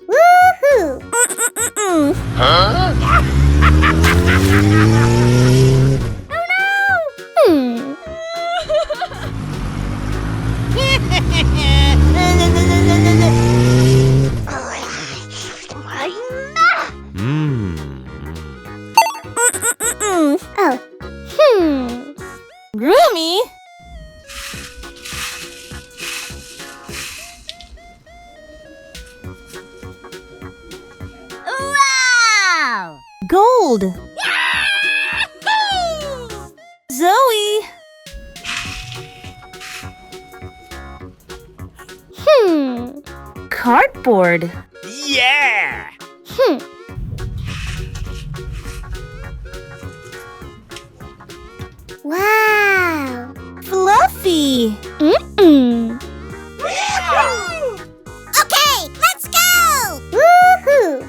Woohoo! Huh? Oh no! Rumi? Wow! Gold. Zoey. Cardboard. Yeah! Wow! Fluffy. Okay, let's go! Woohoo!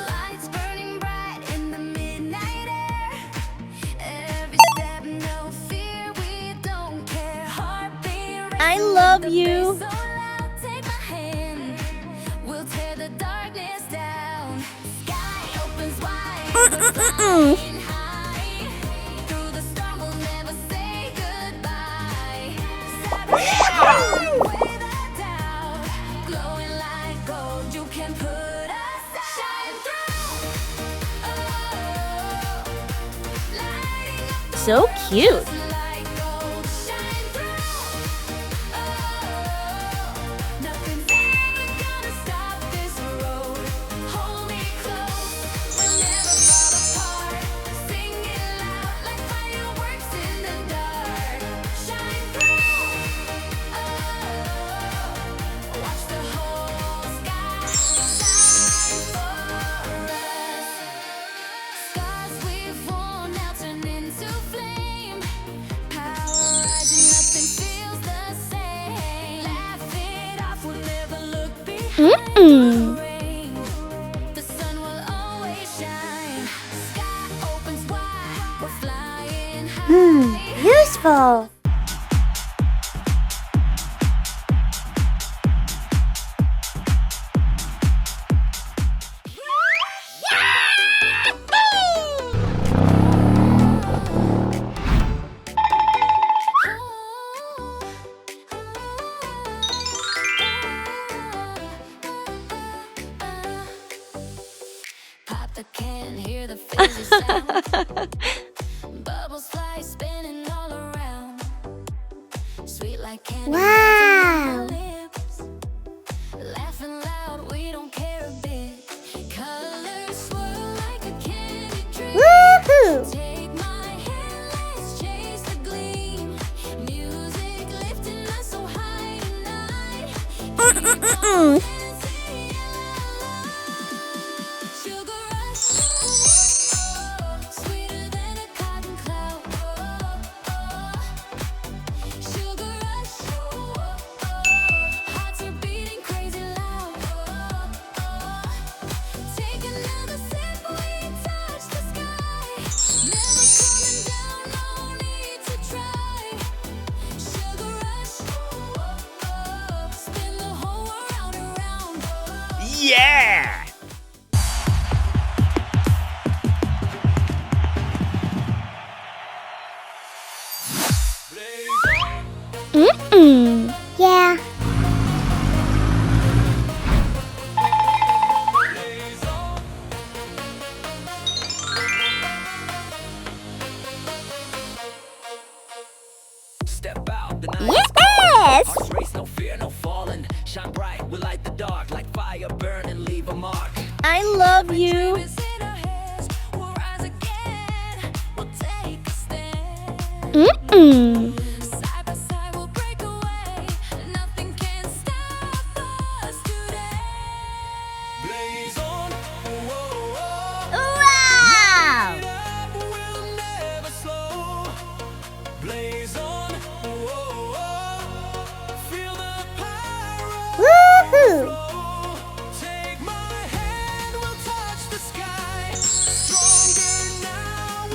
Lights burning bright in the midnight air. Every step, no fear, we don't care. Heartbeat I racing love with the you. bass so loud. Take my hand, we'll tear the darkness down. Sky opens wide, we're flying high. Through the storm, we'll never say goodbye. Without doubt, glowing like gold, you can put us out. Shine through. Oh, lighting up the So cute. like gold. Shine through. Oh, nothing's ever gonna stop this road. Hold me close, we'll never fall apart. Sing it loud like fireworks in the dark. Shine through. Oh, watch the whole sky shine for us. Scars we've worn now turn into flame. Power rising, nothing feels the same. Laugh it off, we'll never look behind the rain. The sun will always shine. Sky opens wide, we're flying high. Useful! Pop the can, hear the fizzy sound. Bubbles fly, spinning all around. Sweet like candy. Wow! melting on my lips. Laughing loud, we don't care a bit. Colors swirl like a candy tree. Woohoo! Take my hand, let's chase the gleam. Music lifting us so high tonight. Fancy sugar rush, sweeter than a cotton cloud. Sugar rush, hearts are beating crazy loud. Take another sip, we touch the sky. Never coming down, no need to try. Sugar rush, spin the whole world around. Yeah! Yeah. Step out, the night Yes! hearts race, no fear, no falling. Shine bright, we light the dark like fire, burn and leave a mark. I love you. Dreams in our heads, we'll rise again. We'll take a stand. Side by side, we'll break away. Nothing can stop us today. Blaze on, Wow! we'll never slow. Blaze on, feel the power Woohoo! flow. Take my hand, we'll touch the sky. Stronger now,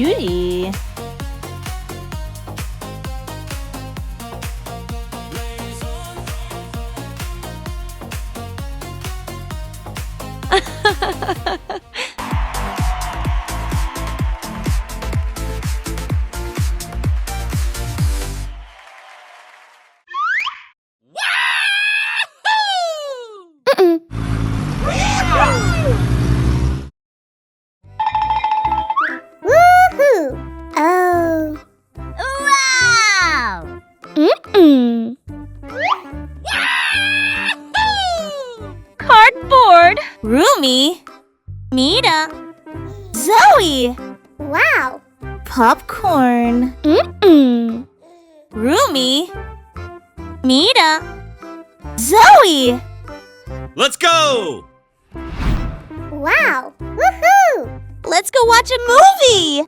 cutie. Woohoo! Oh. Wow! Mm-mm. Cardboard. Rumi. Mira. Zoey. Wow. Popcorn. Mm-mm. Rumi. Mira. Zoey. Let's go! Wow. Woohoo! Let's go watch a movie.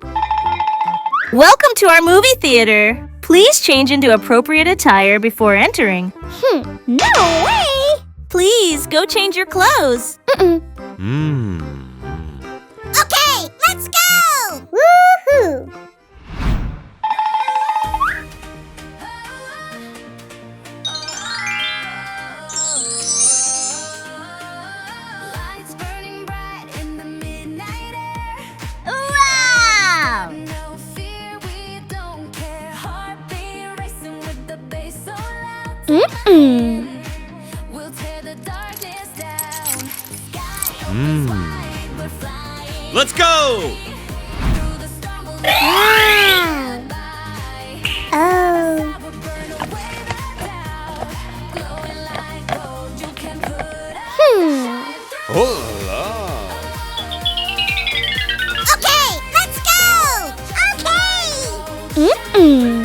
Welcome to our movie theater. Please change into appropriate attire before entering. No way! Please go change your clothes. Okay, let's go! Woohoo! Lights burning bright in the midnight air. Wow! No fear, we don't care. Heartbeat racing with the bass so loud. Mm-mm. We'll tear the darkness down. Sky opens wide, we're flying. Let's go! Through the storm, we'll Wow. by. Oh. We'll burn away the doubt. Glowing like gold, you can put us Oh la! Okay, let's go! Okay! Mm-mm.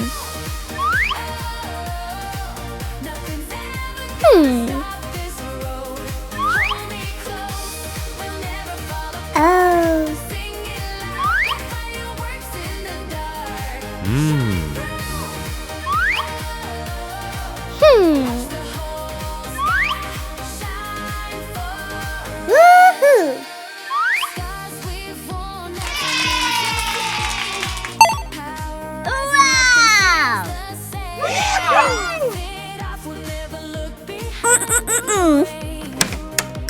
Nothing's ever Hmm. this road. Hold me close, we'll never fall apart. Oh. Sing it loud like fireworks in the dark. Hmm. The whole sky shine for Woohoo! scars we've worn Power Wow! the same. It off, we'll never look behind.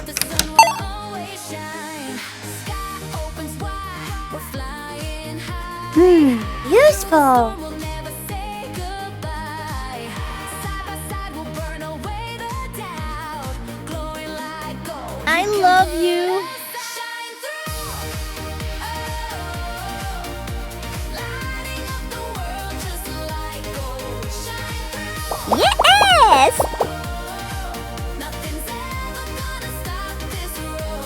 The sun will always shine. Sky opens wide. We're flying high. Useful. We'll never say goodbye. Side by side, we'll burn away the doubt. Glowing like gold. I love you. Shine through. Lighting up the world just like gold. Shine through. Yes! Nothing's ever gonna stop this road.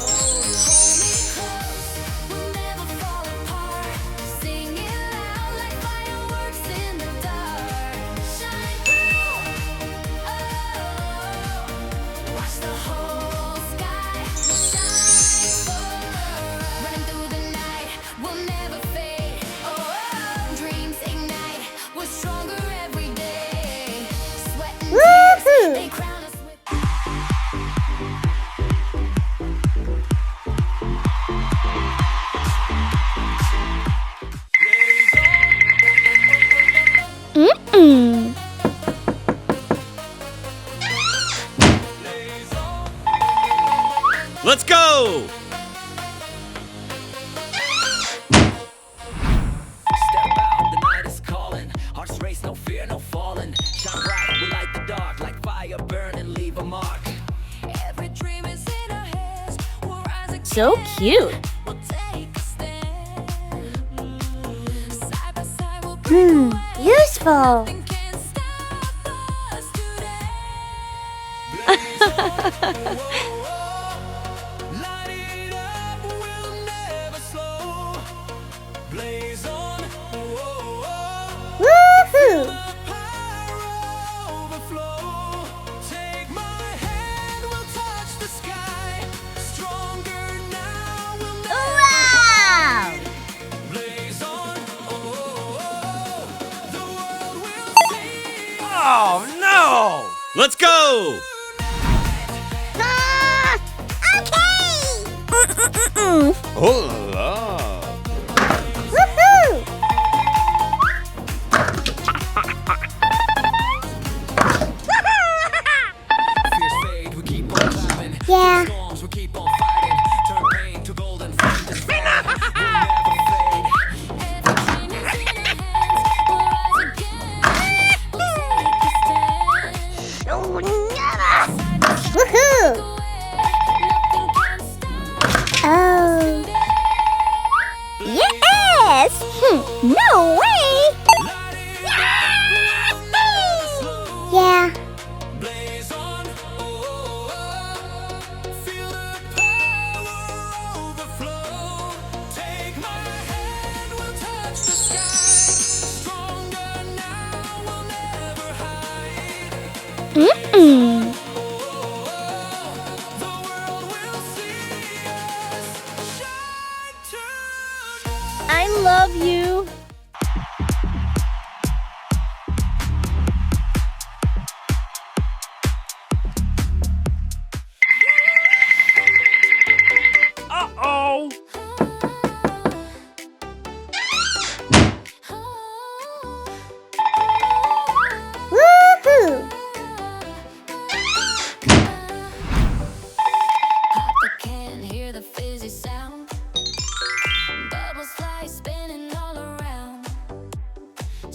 Hold me close, we'll never fall apart. Sing it loud like fireworks in the dark. Shine through. Watch the whole sky shine for. Running through the night, we'll never fade. Dreams ignite, we're stronger every day. Sweat and tears, Woohoo! they crown us with. Mm-mm. Let's go! Step out, the night is calling. Hearts race, no fear, no falling. Shine bright, we light the dark. Like fire, burn and leave a mark. Every dream is in our heads. We'll rise again. So cute. We'll take a stand. Side by side, we'll break away. Useful. Nothing can stop us today. Light it up, we'll never slow. Blaze on, Woohoo! power overflow. Take my hand, we'll touch the sky. Stronger now, we'll never Wow! blaze on. The world will see. Oh no! Let's go! Ah! Okay! Oh la! Woohoo!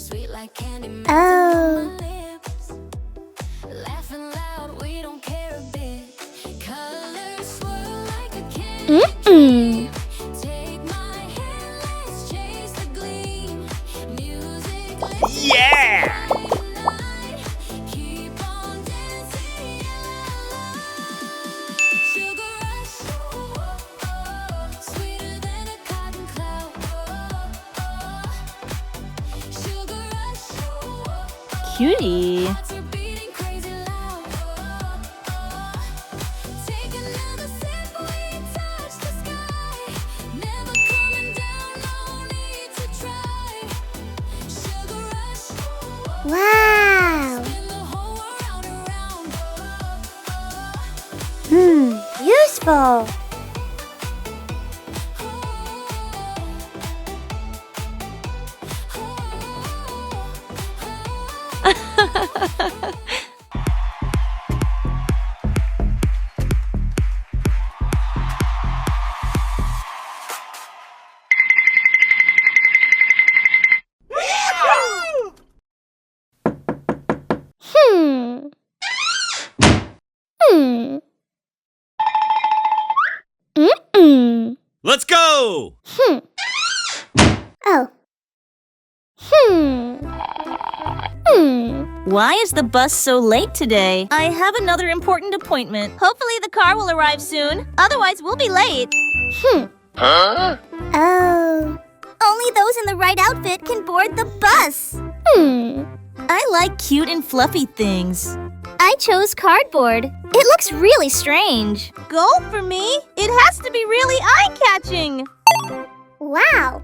Sweet like candy melting Oh. on my lips. Laughing loud, we don't care a bit. Colors swirl like a candy Mm-mm. Take my hand, let's chase the gleam. Music, let's Yeah! night. Keep on dancing, sugar rush, sweeter than a cotton cloud. Sugar rush, Cutie. hearts are beating crazy loud. Take another sip, we touch the sky. Never coming down, no need to try. Sugar rush, Wow. spin the whole world around. Useful. Hmm. Hmm. Mm-mm. Let's go! Oh. Why is the bus so late today? I have another important appointment. Hopefully the car will arrive soon. Otherwise, we'll be late. Oh. Only those in the right outfit can board the bus. I like cute and fluffy things. I chose cardboard. It looks really strange. Gold for me. It has to be really eye-catching. Wow.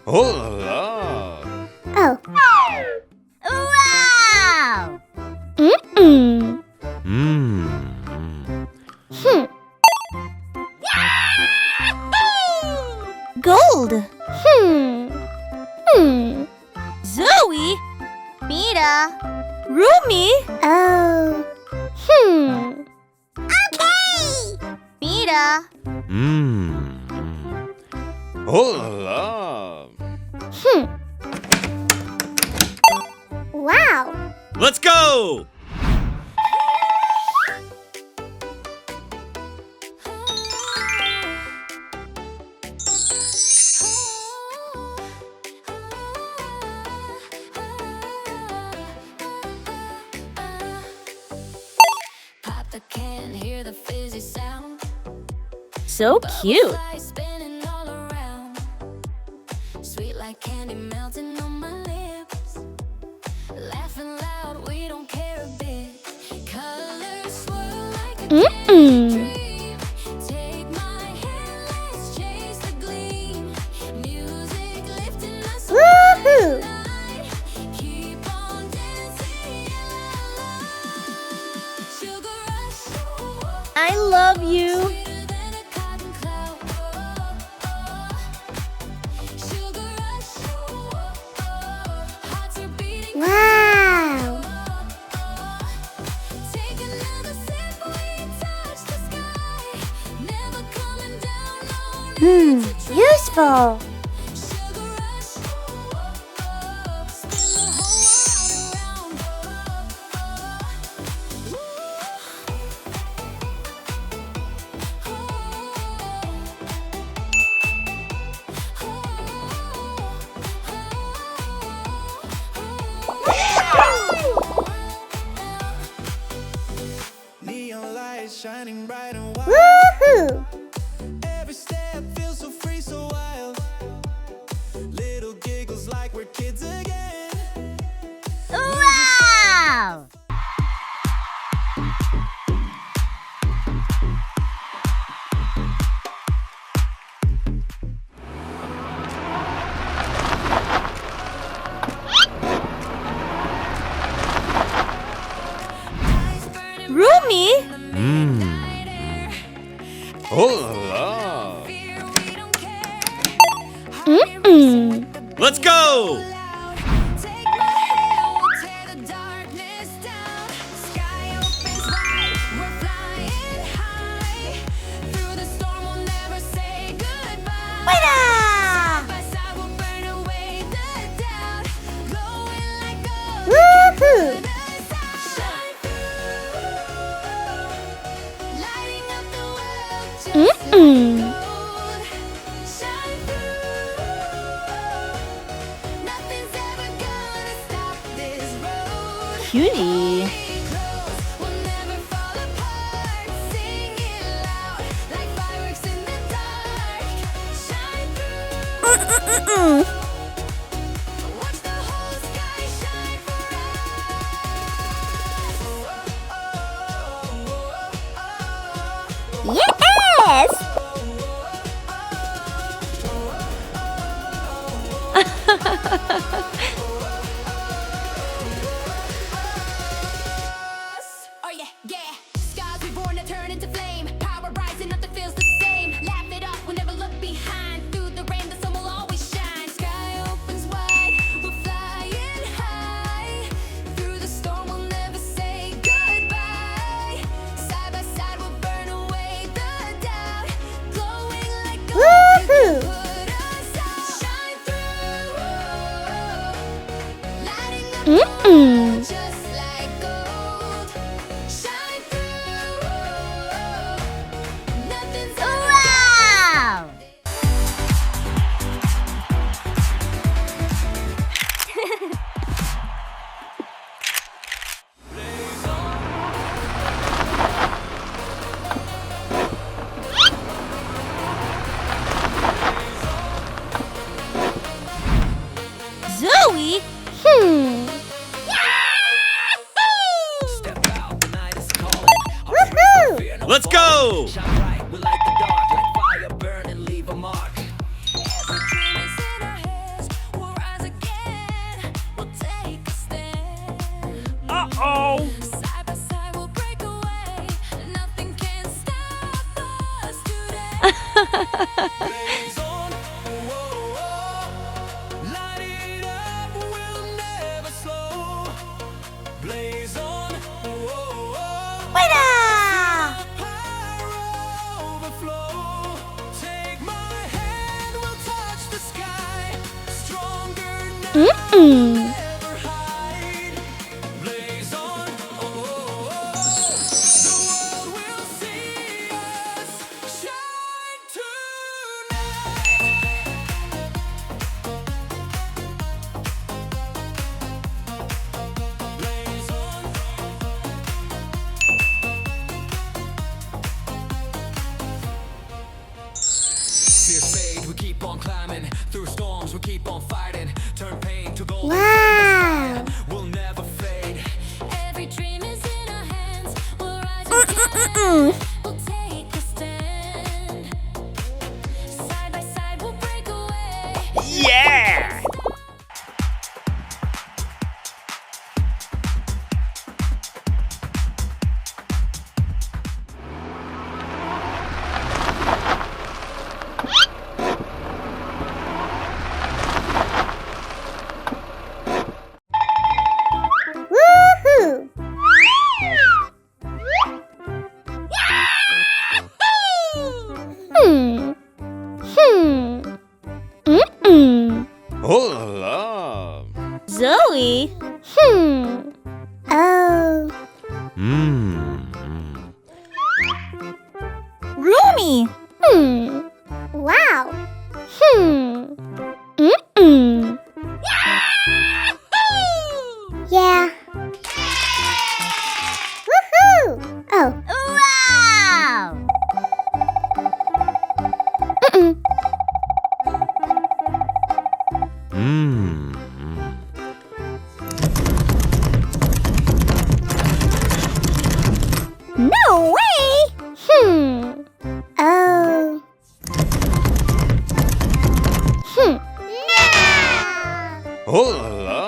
Oh la la! Oh. Wow! Mm-mm. Gold. Zoey. Mira. Rumi. Oh. Mira. Oh la la! Wow. Let's go! Pop the can, hear the fizzy sound. So cute. Lights spinning all around. Sweet like candy melting on my lips. Laughing loud, we don't care a bit. Colors swirl like a dream. Take my hand, let's chase the gleam. Music lifting us Woohoo. night. Keep on dancing, sugar rush. I love you. Sweeter than a cotton cloud. Sugar rush. Hearts are beating. Wow. Take another sip, we touch the sky. Never coming down, no need to try. Useful. Sugar rush. Spin the whole world Neon lights shining bright and wild. Woohoo. Every step feels so free, so wild. Little giggles like we're kids again. Wow! Rumi. Oh la la! Mm-mm. Let's go! cutie. We'll never fall apart. Sing it loud like fireworks in the dark. Shine through. Watch the whole sky shine for us. Yes! Oh yeah, yeah. Skies reborn to turn into flame. Power rising, nothing feels the same. Laugh it up, we'll never look behind. Through the rain, the sun will always shine. Sky opens wide, we're flying high. Through the storm, we'll never say goodbye. Side by side, we'll burn away the doubt. Glowing like gold, you can Woohoo! put us out. Shine through, lighting up the world just like gold. Shine through, nothing's Wow! Zoey? Step out, the night is calling. Woohoo! Fear no Let's falling. go! Shine bright, we light the dark like fire burn and leave a mark. Every dream is in our hands. We'll rise again. We'll take a stand. Uh-oh! Side by side, we'll break away. Nothing can stop us today. Blaze on, whoa, whoa. Light it up, we'll never slow. Blaze on, whoa, whoa. Power overflow. Take my hand, we'll touch the sky. Stronger now, never hide. Blaze on, oh, the world will see us shine tonight. Blaze on. Fears fade, we keep on climbing. Through storms, we keep on fighting. Turn pain to gold. Wow! We'll never fade. Every dream is in our hands. We'll rise again. We'll take a stand. Side by side, we'll break away. Yeah! Woohoo! Oh la la! Zoey? Oh. Rumi? Wow. Yeah. Woohoo! Oh. Wow! No way! Oh. Oh la la!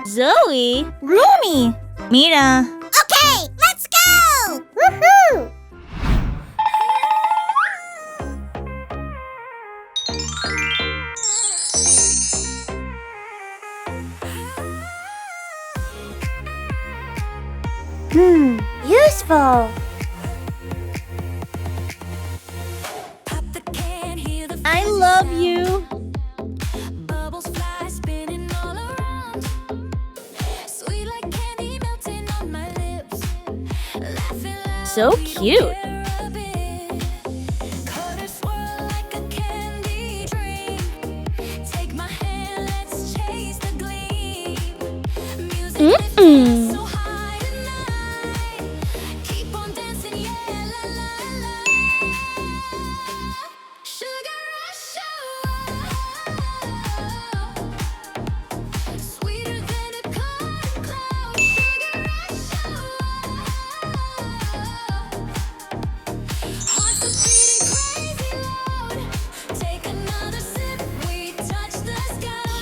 Zoey? Rumi? Mira? Okay, let's go! Woohoo! Useful. Pop the can, hear the I love you. bubbles fly, spinning all around. Sweet like candy melting on my lips. Laughing loud, So we don't cute. care a bit. Colors swirl like a candy dream.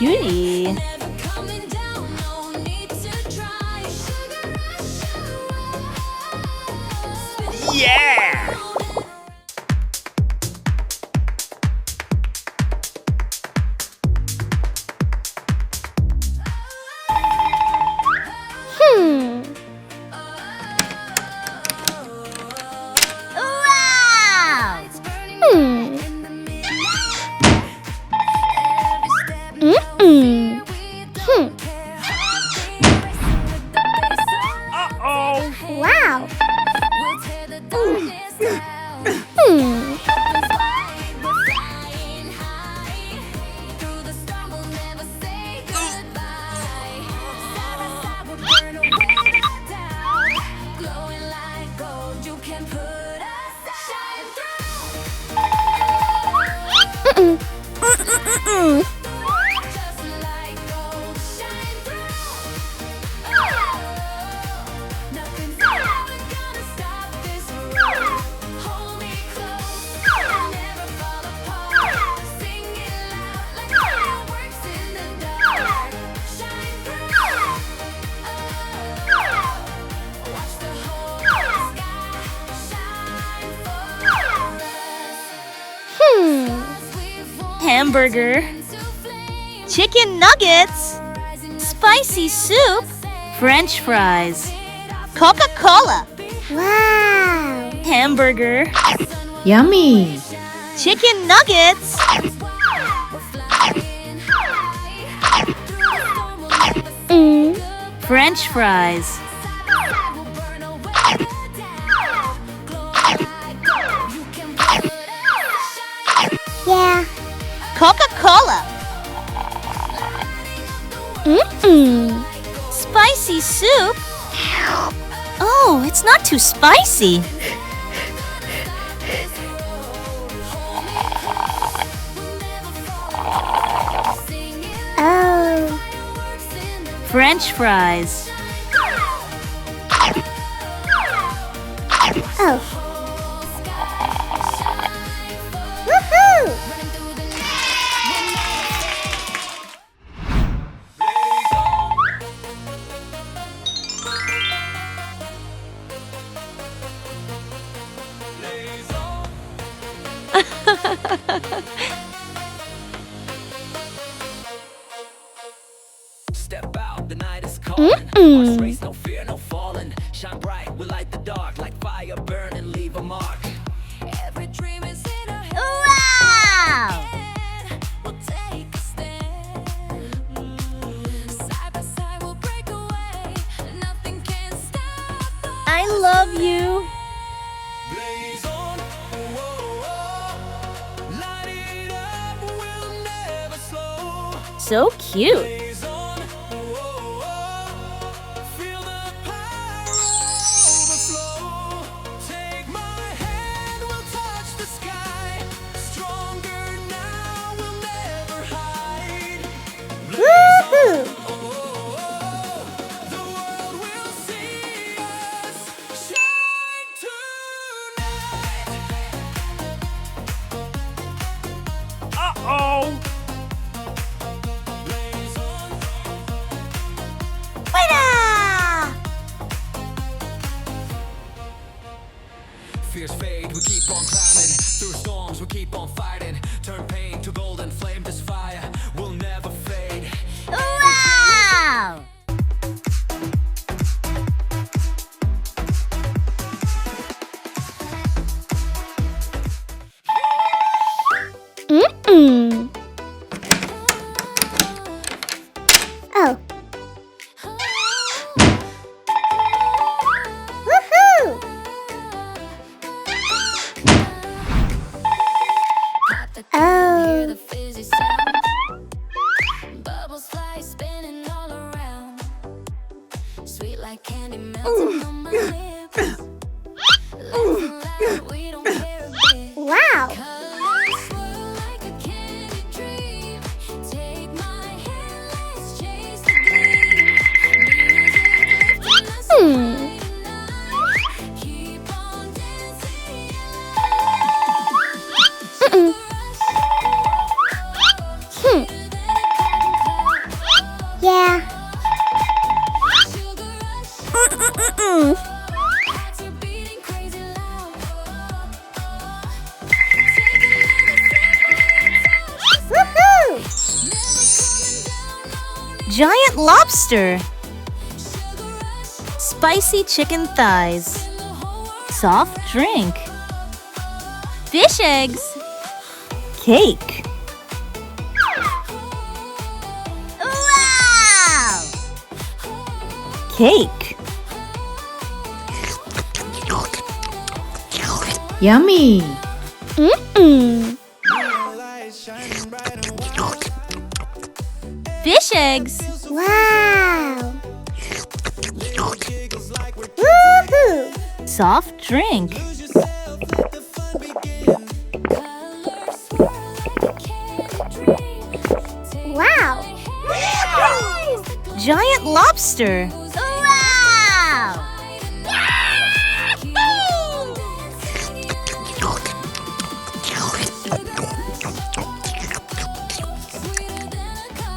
cutie. Never coming down, no need to try. Sugar rush, Yeah! Hmm. Wow! Hmm. Mm-mm. Hmm. Uh-oh! Wow. we'll tear the darkness down. Hmm. Opens wide, we're flying high. Through the storm, we'll never say goodbye. Side by side, we'll burn away down. Glowing like gold, you can put us shine through. Mm-mm. Just like gold, shine through. Nothing's ever gonna stop this road. Hold me close, never fall apart. Sing it loud like fireworks in the dark. Shine through. Watch the whole sky shine for us. Hmm. Hamburger, chicken nuggets, spicy soup, French fries, Coca-Cola, Wow. hamburger, Yummy! chicken nuggets, Mm. French fries. Yeah. Coca-Cola, Mm-mm. spicy soup. Oh, it's not too spicy. Oh. French fries. Oh. Woohoo! Step out, the night is calling. Mm-mm. Hearts race, no fear, no falling. Shine bright, we light the dark. Like fire burn and leave a mark. Every dream is in our Wow! head. We'll take a stand. Side by side, we'll break away. Nothing can stop us. I love you. Blaze on, whoa, whoa. Light it up, we'll never slow. So cute. Blaze on, whoa, whoa. Feel the power overflow. Take my hand, we'll touch the sky. Stronger now, we'll never hide. Woohoo! The world will see us shine tonight. Uh-oh! Blaze on. Fears fade, we keep on climbing. Through storms, we keep on fighting. Turn pain to golden flame. This fire will never fade. Wow! Mm-mm. Oh. Woohoo! Oh. The fizzy sound. Bubbles fly spinning all around. Sweet like candy melting on my lips. Laughing loud, we don't care a bit. Wow. Colors swirl like a candy dream. Take my hand, let's chase the gleam. Music lifting us Hmm. tonight. Keep on dancing. Mm-mm. Hmm. Giant lobster. Spicy chicken thighs. Soft drink. Fish eggs. Cake. Wow! Cake. Yummy! Mm-mm. Fish eggs. Wow. Woohoo! Soft drink. Wow. Giant lobster. Wow!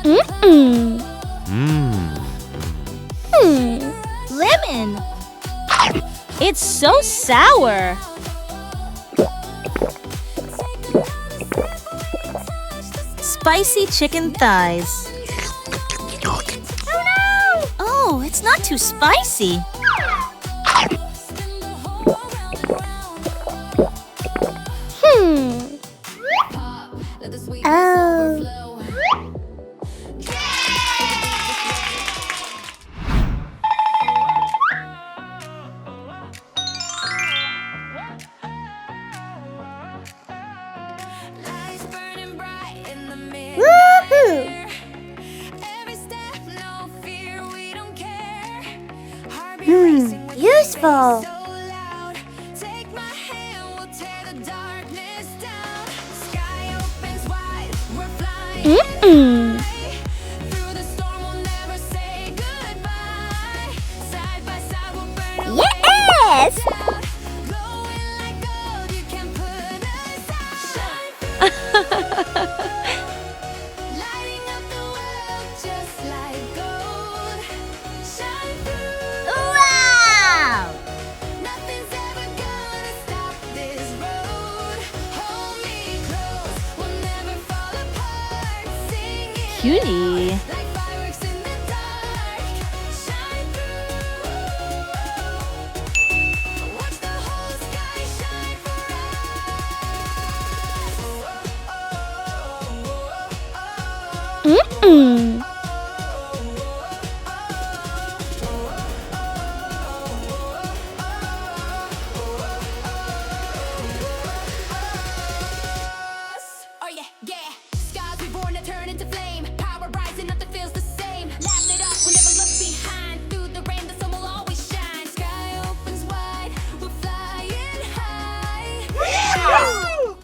Mm-mm. Lemon. It's so sour. Spicy chicken thighs. Oh, it's not too spicy. Hmm. Oh. Lights burning bright in the mirror. Woohoo! Every step, no fear, we don't care. Heartbeat racing with Useful. so loud. Take my hand, we'll tear the darkness down. Sky opens wide, we're flying Mm-mm. high. Through the storm, we'll never say goodbye. Side by side, we'll burn away Yes! doubt. Glowing like gold, you can put us out. Lighting up the world just like gold. Shine through. Wow! Nothing's ever gonna stop this road. Hold me close, we'll never fall apart. Singing Cutie. like fireworks in the dark. Shine through. Watch the whole sky shine for us. Mm-mm. Oh yeah, yeah. Skies reborn to turn into flame. Power rising, nothing feels the same. Laugh it up, we'll never look behind. Through the rain, the sun will always shine. Sky opens wide, we're flying high. Oh.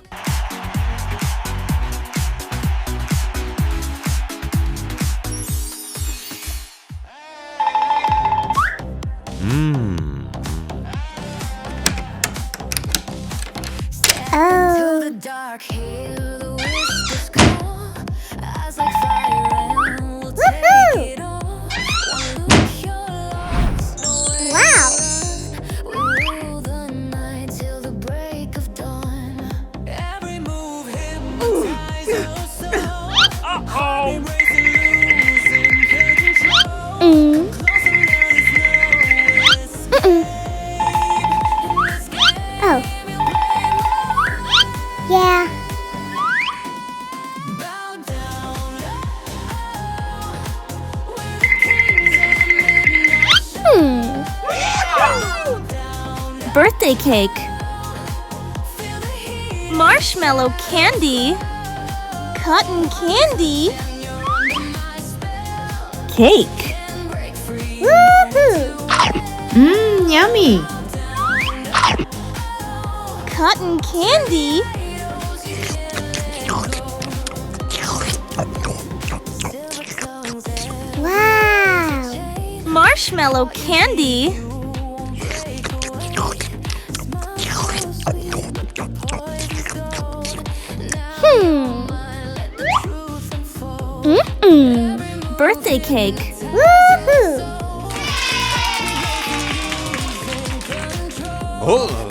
To the dark, hear the whispers call. Eyes like fire, and we'll Woohoo! take it all. One look, you're lost. Nowhere Wow. to run. We rule the night till the break of dawn. Every move hypnotizes your soul. Uh-oh. Racing, losing control. Mm. Close and there is no Mm-mm. Oh. Yeah. bow down. We're the kings of the midnight. Hmm. Birthday cake. Feel the heat. Marshmallow candy. Cotton candy. My spell Cake. can break free. Woohoo! Mmm, yummy! Cotton candy. Wow. Marshmallow candy. Hmm. Mm-mm. Birthday cake. Woohoo! Oh,